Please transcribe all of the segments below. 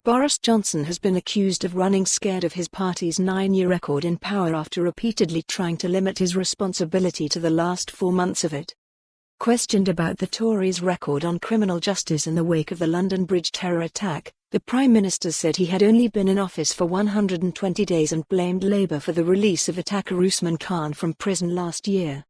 Boris Johnson has been accused of running scared of his party's 9-year record in power after repeatedly trying to limit his responsibility to the last 4 months of it. Questioned about the Tories' record on criminal justice in the wake of the London Bridge terror attack, the Prime Minister said he had only been in office for 120 days and blamed Labour for the release of attacker Usman Khan from prison last year.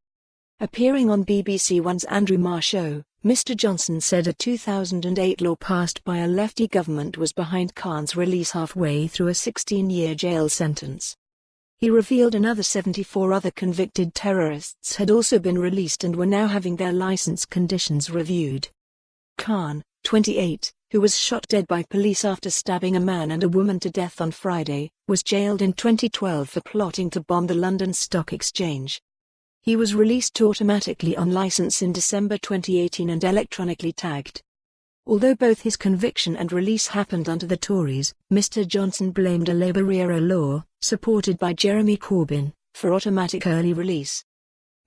Appearing on BBC One's Andrew Marr show, Mr Johnson said a 2008 law passed by a lefty government was behind Khan's release halfway through a 16-year jail sentence. He revealed another 74 other convicted terrorists had also been released and were now having their license conditions reviewed. Khan, 28, who was shot dead by police after stabbing a man and a woman to death on Friday, was jailed in 2012 for plotting to bomb the London Stock Exchange. He was released automatically on license in December 2018 and electronically tagged. Although both his conviction and release happened under the Tories, Mr Johnson blamed a Labour-era law, supported by Jeremy Corbyn, for automatic early release.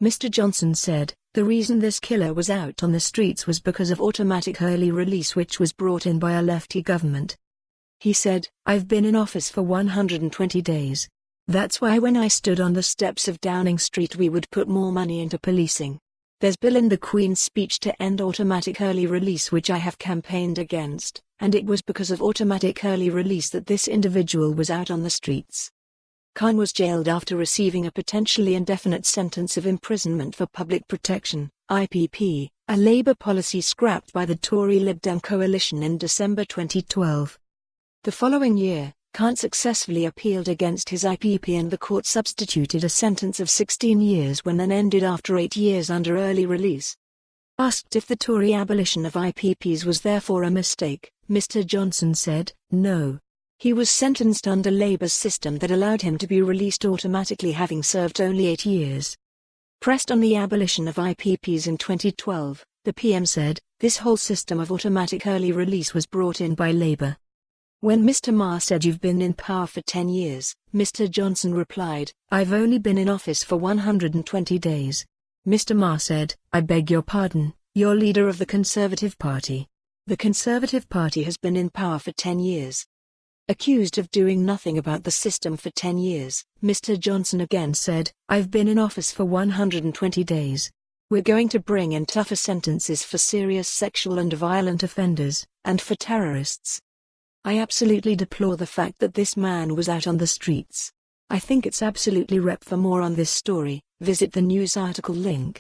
Mr Johnson said, "The reason this killer was out on the streets was because of automatic early release which was brought in by a lefty government." He said, "I've been in office for 120 days. That's why when I stood on the steps of Downing Street we would put more money into policing. There's bill in the Queen's speech to end automatic early release which I have campaigned against, and it was because of automatic early release that this individual was out on the streets." Khan was jailed after receiving a potentially indefinite sentence of imprisonment for public protection, IPP, a Labour policy scrapped by the Tory Lib Dem coalition in December 2012. The following year, Khan successfully appealed against his IPP and the court substituted a sentence of 16 years when then ended after 8 years under early release. Asked if the Tory abolition of IPPs was therefore a mistake, Mr Johnson said, "No. He was sentenced under Labour's system that allowed him to be released automatically having served only 8 years. Pressed on the abolition of IPPs in 2012, the PM said, "This whole system of automatic early release was brought in by Labour." When Mr Marr said "You've been in power for 10 years, Mr Johnson replied, "I've only been in office for 120 days. Mr Marr said, "I beg your pardon, you're leader of the Conservative Party. The Conservative Party has been in power for 10 years. Accused of doing nothing about the system for 10 years, Mr Johnson again said, "I've been in office for 120 days. We're going to bring in tougher sentences for serious sexual and violent offenders, and for terrorists. I absolutely deplore the fact that this man was out on the streets. I think it's absolutely rep." For more on this story, visit the news article link.